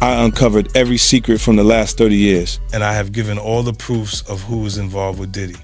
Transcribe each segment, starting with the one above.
I uncovered every secret from the last 30 years. And I have given all the proofs of who is involved with Diddy.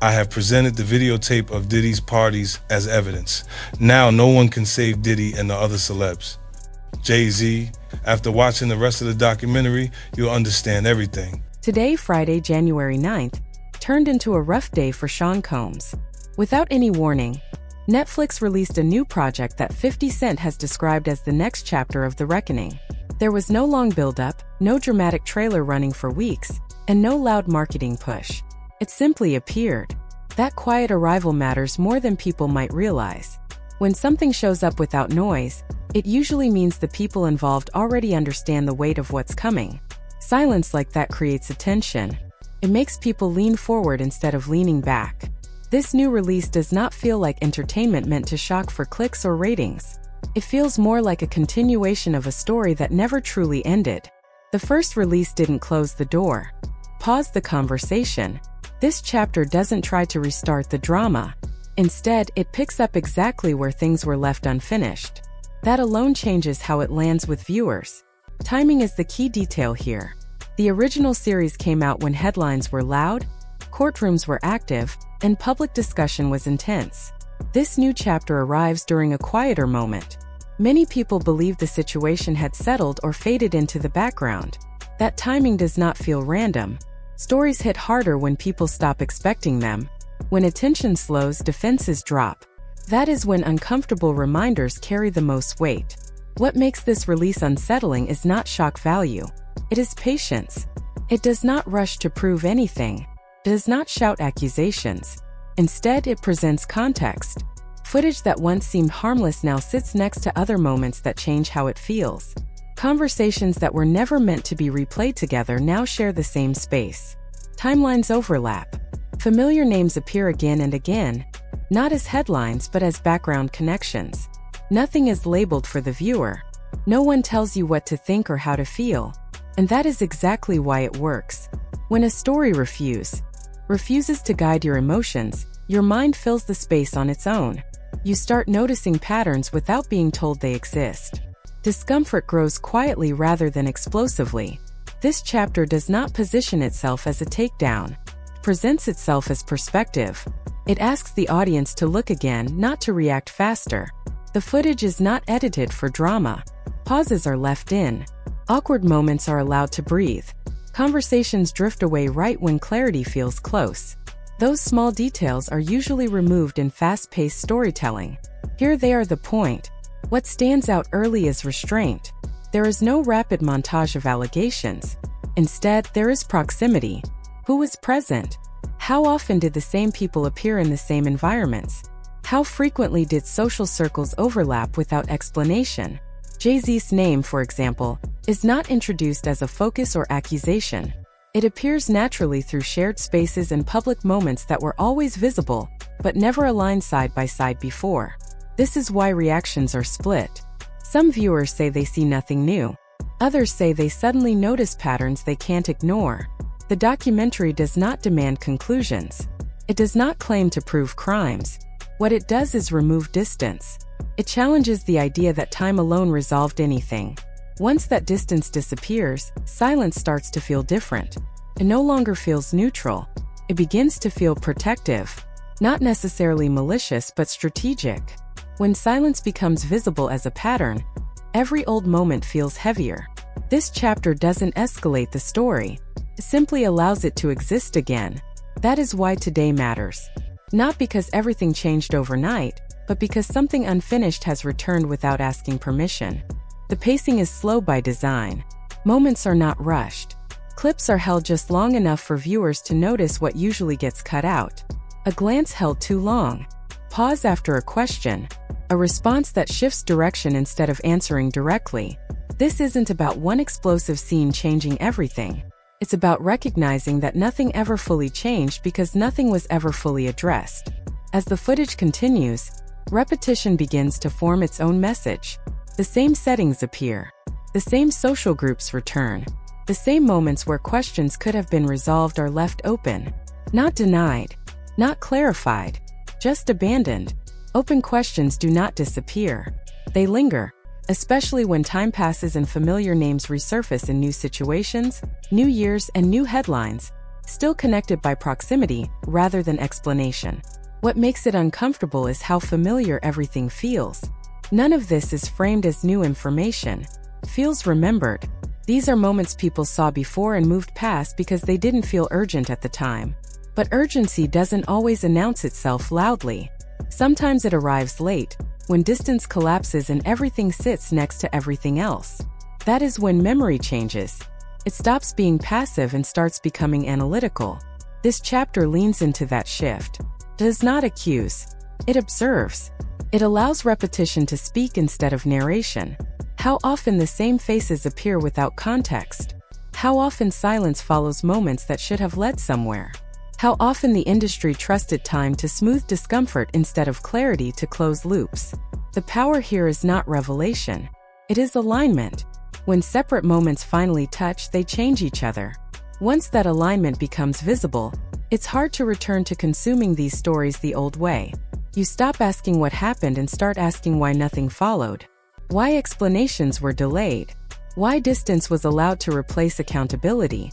I have presented the videotape of Diddy's parties as evidence. Now no one can save Diddy and the other celebs. Jay-Z, after watching the rest of the documentary, you'll understand everything. Today, Friday, January 9th, turned into a rough day for Sean Combs. Without any warning, Netflix released a new project that 50 Cent has described as the next chapter of The Reckoning. There was no long build-up, no dramatic trailer running for weeks, and no loud marketing push. It simply appeared. That quiet arrival matters more than people might realize. When something shows up without noise, it usually means the people involved already understand the weight of what's coming. Silence like that creates attention. It makes people lean forward instead of leaning back. This new release does not feel like entertainment meant to shock for clicks or ratings. It feels more like a continuation of a story that never truly ended. The first release didn't close the door, pause the conversation. This chapter doesn't try to restart the drama. Instead, it picks up exactly where things were left unfinished. That alone changes how it lands with viewers. Timing is the key detail here. The original series came out when headlines were loud, courtrooms were active, and public discussion was intense. This new chapter arrives during a quieter moment. Many people believe the situation had settled or faded into the background. That timing does not feel random. Stories hit harder when people stop expecting them. When attention slows, defenses drop. That is when uncomfortable reminders carry the most weight. What makes this release unsettling is not shock value. It is patience. It does not rush to prove anything. It does not shout accusations. Instead, it presents context. Footage that once seemed harmless now sits next to other moments that change how it feels. Conversations that were never meant to be replayed together now share the same space. Timelines overlap. Familiar names appear again and again, not as headlines but as background connections. Nothing is labeled for the viewer. No one tells you what to think or how to feel. And that is exactly why it works. When a story refuses to guide your emotions, your mind fills the space on its own. You start noticing patterns without being told they exist. Discomfort grows quietly rather than explosively. This chapter does not position itself as a takedown. It presents itself as perspective. It asks the audience to look again, not to react faster. The footage is not edited for drama. Pauses are left in. Awkward moments are allowed to breathe. Conversations drift away right when clarity feels close. Those small details are usually removed in fast-paced storytelling. Here they are the point. What stands out early is restraint. There is no rapid montage of allegations. Instead, there is proximity. Who was present? How often did the same people appear in the same environments? How frequently did social circles overlap without explanation? Jay-Z's name, for example, is not introduced as a focus or accusation. It appears naturally through shared spaces and public moments that were always visible, but never aligned side by side before. This is why reactions are split. Some viewers say they see nothing new. Others say they suddenly notice patterns they can't ignore. The documentary does not demand conclusions. It does not claim to prove crimes. What it does is remove distance. It challenges the idea that time alone resolved anything. Once that distance disappears, silence starts to feel different. It no longer feels neutral. It begins to feel protective. Not necessarily malicious, but strategic. When silence becomes visible as a pattern, every old moment feels heavier. This chapter doesn't escalate the story. It simply allows it to exist again. That is why today matters. Not because everything changed overnight, but because something unfinished has returned without asking permission. The pacing is slow by design. Moments are not rushed. Clips are held just long enough for viewers to notice what usually gets cut out. A glance held too long. Pause after a question. A response that shifts direction instead of answering directly. This isn't about one explosive scene changing everything. It's about recognizing that nothing ever fully changed because nothing was ever fully addressed. As the footage continues, repetition begins to form its own message. The same settings appear. The same social groups return. The same moments where questions could have been resolved are left open. Not denied. Not clarified. Just abandoned. Open questions do not disappear. They linger. especially when time passes and familiar names resurface in new situations, new years, and new headlines, still connected by proximity rather than explanation. What makes it uncomfortable is how familiar everything feels. None of this is framed as new information. Feels remembered. These are moments people saw before and moved past because they didn't feel urgent at the time. But urgency doesn't always announce itself loudly. Sometimes it arrives late, when distance collapses and everything sits next to everything else. That is when memory changes. It stops being passive and starts becoming analytical. This chapter leans into that shift. Does not accuse. It observes. It allows repetition to speak instead of narration. How often the same faces appear without context. How often silence follows moments that should have led somewhere. How often the industry trusted time to smooth discomfort instead of clarity to close loops. The power here is not revelation. It is alignment. When separate moments finally touch, they change each other. Once that alignment becomes visible, it's hard to return to consuming these stories the old way. You stop asking what happened and start asking why nothing followed. Why explanations were delayed. Why distance was allowed to replace accountability.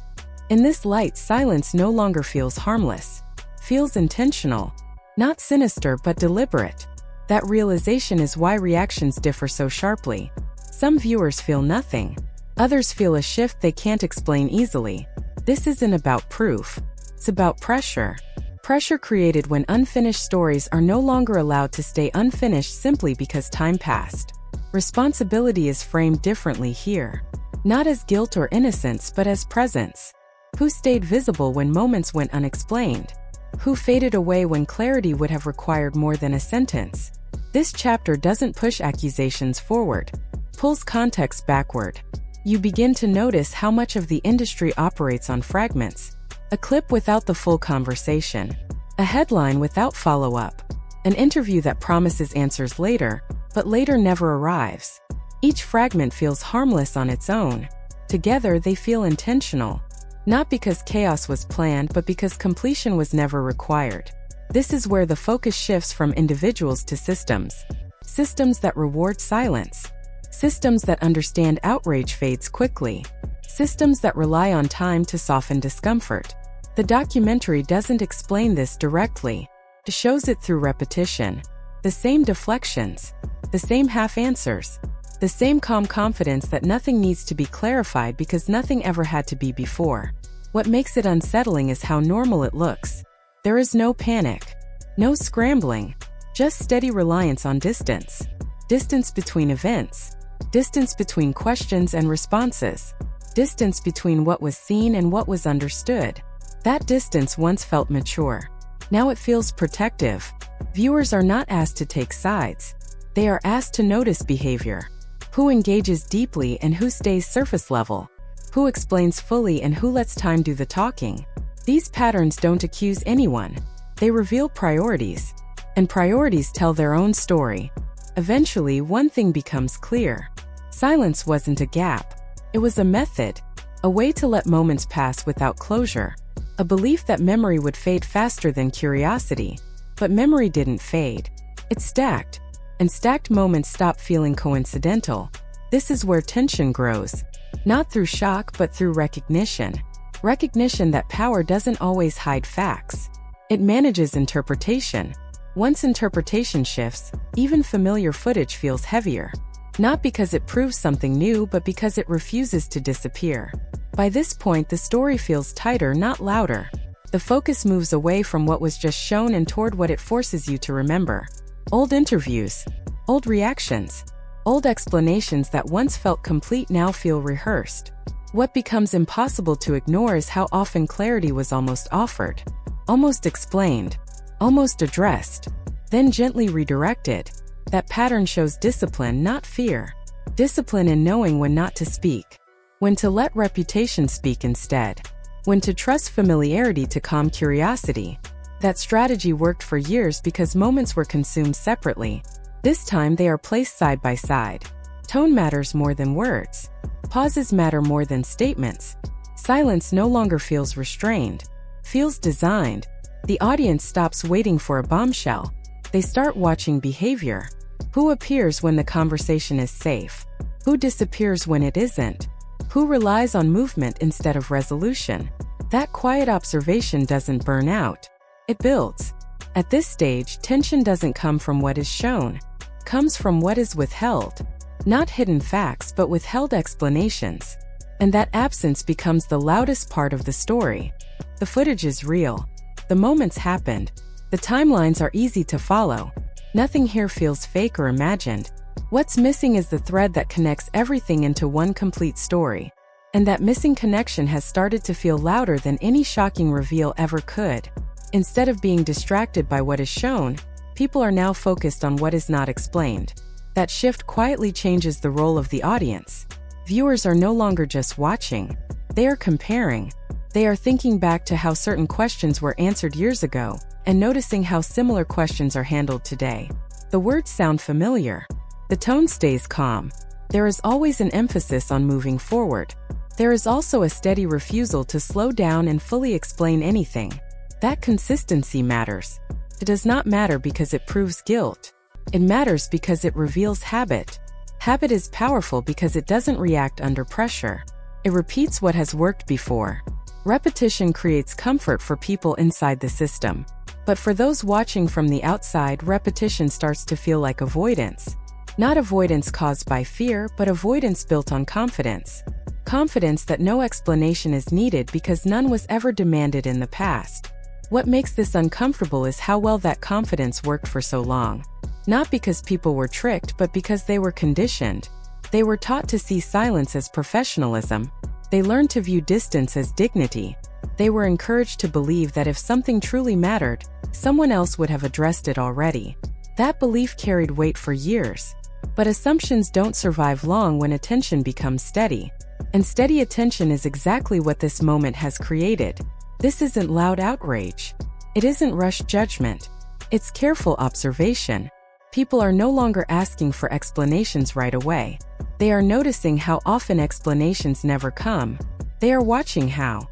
In this light, silence no longer feels harmless. Feels intentional. Not sinister but deliberate. That realization is why reactions differ so sharply. Some viewers feel nothing. Others feel a shift they can't explain easily. This isn't about proof. It's about pressure. Pressure created when unfinished stories are no longer allowed to stay unfinished simply because time passed. Responsibility is framed differently here. Not as guilt or innocence but as presence. Who stayed visible when moments went unexplained? Who faded away when clarity would have required more than a sentence? This chapter doesn't push accusations forward, pulls context backward. You begin to notice how much of the industry operates on fragments. A clip without the full conversation. A headline without follow-up. An interview that promises answers later, but later never arrives. Each fragment feels harmless on its own. Together they feel intentional. Not because chaos was planned, but because completion was never required. This is where the focus shifts from individuals to systems. Systems that reward silence. Systems that understand outrage fades quickly. Systems that rely on time to soften discomfort. The documentary doesn't explain this directly. It shows it through repetition. The same deflections. The same half answers. The same calm confidence that nothing needs to be clarified because nothing ever had to be before. What makes it unsettling is how normal it looks. There is no panic. No scrambling. Just steady reliance on distance. Distance between events. Distance between questions and responses. Distance between what was seen and what was understood. That distance once felt mature. Now it feels protective. Viewers are not asked to take sides. They are asked to notice behavior. Who engages deeply and who stays surface level? Who explains fully and who lets time do the talking? These patterns don't accuse anyone. They reveal priorities. And priorities tell their own story. Eventually, one thing becomes clear. Silence wasn't a gap. It was a method. A way to let moments pass without closure. A belief that memory would fade faster than curiosity. But memory didn't fade. It stacked. And stacked moments stop feeling coincidental. This is where tension grows. Not through shock but through recognition. Recognition that power doesn't always hide facts. It manages interpretation. Once interpretation shifts, even familiar footage feels heavier. Not because it proves something new but because it refuses to disappear. By this point the story feels tighter, not louder. The focus moves away from what was just shown and toward what it forces you to remember. Old interviews. Old reactions. Old explanations that once felt complete now feel rehearsed. What becomes impossible to ignore is how often clarity was almost offered. Almost explained. Almost addressed. Then gently redirected. That pattern shows discipline, not fear. Discipline in knowing when not to speak. When to let reputation speak instead. When to trust familiarity to calm curiosity. That strategy worked for years because moments were consumed separately. This time they are placed side by side. Tone matters more than words. Pauses matter more than statements. Silence no longer feels restrained. Feels designed. The audience stops waiting for a bombshell. They start watching behavior. Who appears when the conversation is safe? Who disappears when it isn't? Who relies on movement instead of resolution? That quiet observation doesn't burn out. It builds. At this stage, tension doesn't come from what is shown. It comes from what is withheld. Not hidden facts, but withheld explanations. And that absence becomes the loudest part of the story. The footage is real. The moments happened. The timelines are easy to follow. Nothing here feels fake or imagined. What's missing is the thread that connects everything into one complete story. And that missing connection has started to feel louder than any shocking reveal ever could. Instead of being distracted by what is shown, people are now focused on what is not explained. That shift quietly changes the role of the audience. Viewers are no longer just watching. They are comparing. They are thinking back to how certain questions were answered years ago, and noticing how similar questions are handled today. The words sound familiar. The tone stays calm. There is always an emphasis on moving forward. There is also a steady refusal to slow down and fully explain anything. That consistency matters. It does not matter because it proves guilt. It matters because it reveals habit. Habit is powerful because it doesn't react under pressure. It repeats what has worked before. Repetition creates comfort for people inside the system. But for those watching from the outside, repetition starts to feel like avoidance. Not avoidance caused by fear, but avoidance built on confidence. Confidence that no explanation is needed because none was ever demanded in the past. What makes this uncomfortable is how well that confidence worked for so long. Not because people were tricked, but because they were conditioned. They were taught to see silence as professionalism. They learned to view distance as dignity. They were encouraged to believe that if something truly mattered, someone else would have addressed it already. That belief carried weight for years. But assumptions don't survive long when attention becomes steady. And steady attention is exactly what this moment has created. This isn't loud outrage. It isn't rushed judgment. It's careful observation. People are no longer asking for explanations right away. They are noticing how often explanations never come. They are watching how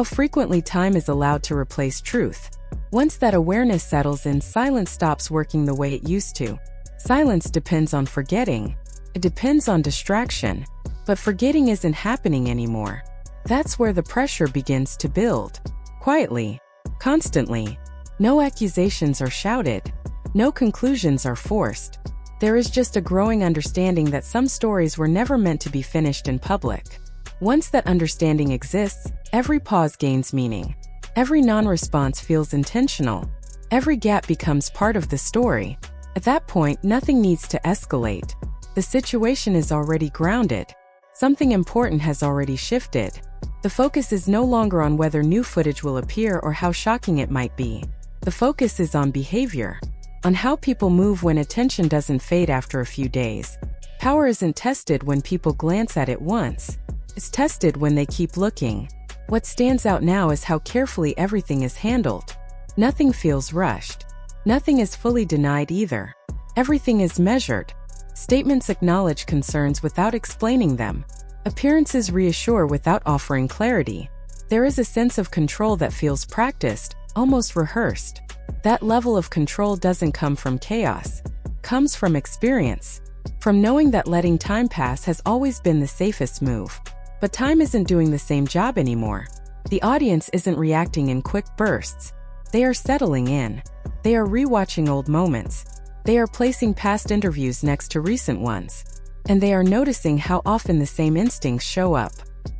frequently time is allowed to replace truth. Once that awareness settles in, silence stops working the way it used to. Silence depends on forgetting. It depends on distraction. But forgetting isn't happening anymore. That's where the pressure begins to build. Quietly. Constantly. No accusations are shouted. No conclusions are forced. There is just a growing understanding that some stories were never meant to be finished in public. Once that understanding exists, every pause gains meaning. Every non-response feels intentional. Every gap becomes part of the story. At that point, nothing needs to escalate. The situation is already grounded. Something important has already shifted. The focus is no longer on whether new footage will appear or how shocking it might be. The focus is on behavior. On how people move when attention doesn't fade after a few days. Power isn't tested when people glance at it once. It's tested when they keep looking. What stands out now is how carefully everything is handled. Nothing feels rushed. Nothing is fully denied either. Everything is measured. Statements acknowledge concerns without explaining them. Appearances reassure without offering clarity. There is a sense of control that feels practiced, almost rehearsed. That level of control doesn't come from chaos. It comes from experience. From knowing that letting time pass has always been the safest move. But time isn't doing the same job anymore. The audience isn't reacting in quick bursts. They are settling in. They are rewatching old moments. They are placing past interviews next to recent ones. And they are noticing how often the same instincts show up.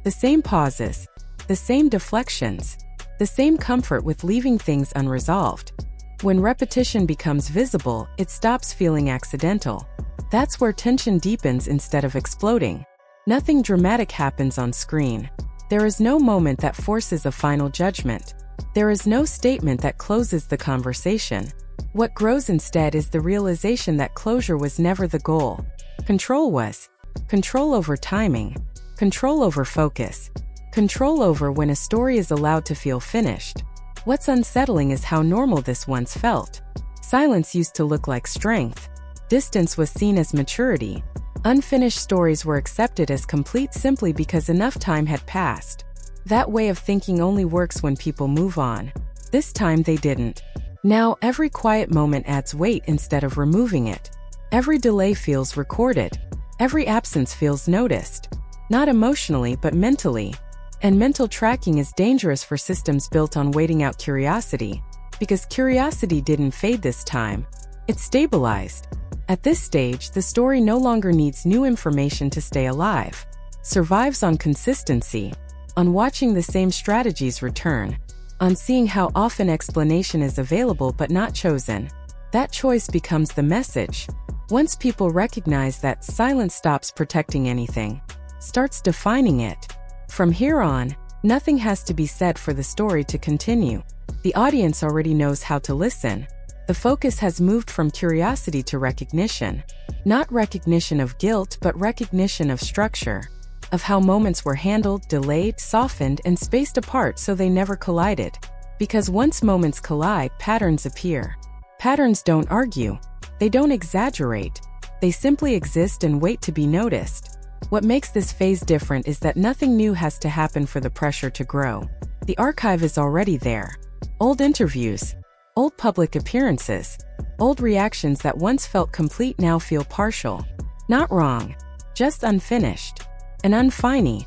The same pauses. The same deflections. The same comfort with leaving things unresolved. When repetition becomes visible, it stops feeling accidental. That's where tension deepens instead of exploding. Nothing dramatic happens on screen. There is no moment that forces a final judgment. There is no statement that closes the conversation. What grows instead is the realization that closure was never the goal. Control was. Control over timing. Control over focus. Control over when a story is allowed to feel finished. What's unsettling is how normal this once felt. Silence used to look like strength. Distance was seen as maturity. Unfinished stories were accepted as complete simply because enough time had passed. That way of thinking only works when people move on. This time they didn't. Now every quiet moment adds weight instead of removing it. Every delay feels recorded. Every absence feels noticed. Not emotionally, but mentally. And mental tracking is dangerous for systems built on waiting out curiosity, because curiosity didn't fade this time. It stabilized. At this stage, the story no longer needs new information to stay alive. Survives on consistency, on watching the same strategies return, on seeing how often explanation is available but not chosen. That choice becomes the message. Once people recognize that, silence stops protecting anything, starts defining it. From here on, nothing has to be said for the story to continue. The audience already knows how to listen. The focus has moved from curiosity to recognition. Not recognition of guilt, but recognition of structure, of how moments were handled, delayed, softened, and spaced apart so they never collided. Because once moments collide, patterns appear. Patterns don't argue. They don't exaggerate. They simply exist and wait to be noticed. What makes this phase different is that nothing new has to happen for the pressure to grow. The archive is already there. Old interviews, old public appearances, old reactions that once felt complete now feel partial. Not wrong, just unfinished. And unfinny.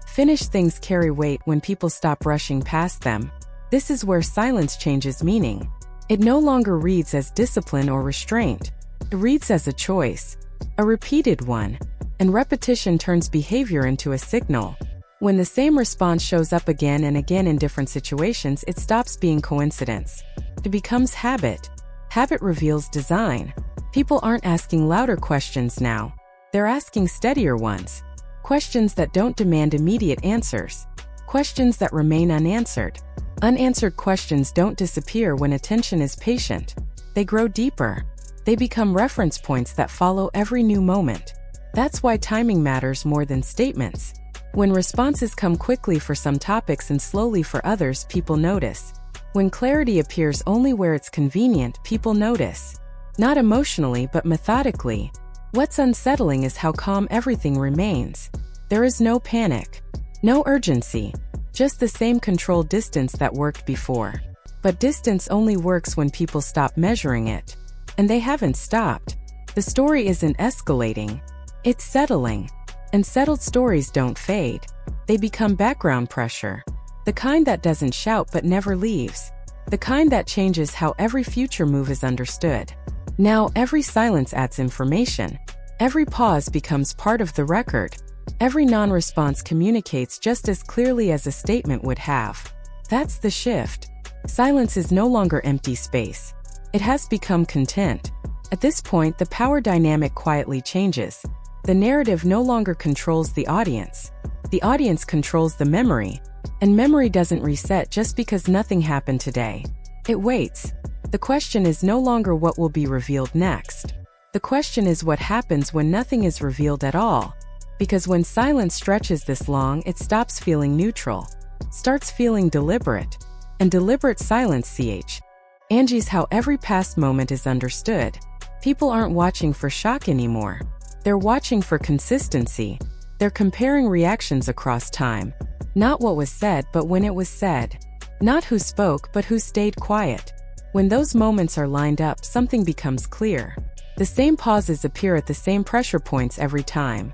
Finished things carry weight when people stop rushing past them. This is where silence changes meaning. It no longer reads as discipline or restraint. It reads as a choice, a repeated one. And repetition turns behavior into a signal. When the same response shows up again and again in different situations, it stops being coincidence. It becomes habit. Habit reveals design. People aren't asking louder questions now. They're asking steadier ones. Questions that don't demand immediate answers. Questions that remain unanswered. Unanswered questions don't disappear when attention is patient. They grow deeper. They become reference points that follow every new moment. That's why timing matters more than statements. When responses come quickly for some topics and slowly for others, people notice. When clarity appears only where it's convenient, people notice. Not emotionally, but methodically. What's unsettling is how calm everything remains. There is no panic, no urgency, just the same controlled distance that worked before. But distance only works when people stop measuring it. And they haven't stopped. The story isn't escalating, it's settling. And settled stories don't fade. They become background pressure. The kind that doesn't shout but never leaves. The kind that changes how every future move is understood. Now every silence adds information. Every pause becomes part of the record. Every non-response communicates just as clearly as a statement would have. That's the shift. Silence is no longer empty space. It has become content. At this point, the power dynamic quietly changes. The narrative no longer controls the audience. The audience controls the memory. And memory doesn't reset just because nothing happened today. It waits. The question is no longer what will be revealed next. The question is what happens when nothing is revealed at all. Because when silence stretches this long, it stops feeling neutral, starts feeling deliberate. And deliberate silence, Angie's how every past moment is understood. People aren't watching for shock anymore. They're watching for consistency. They're comparing reactions across time. Not what was said, but when it was said. Not who spoke, but who stayed quiet. When those moments are lined up, something becomes clear. The same pauses appear at the same pressure points every time.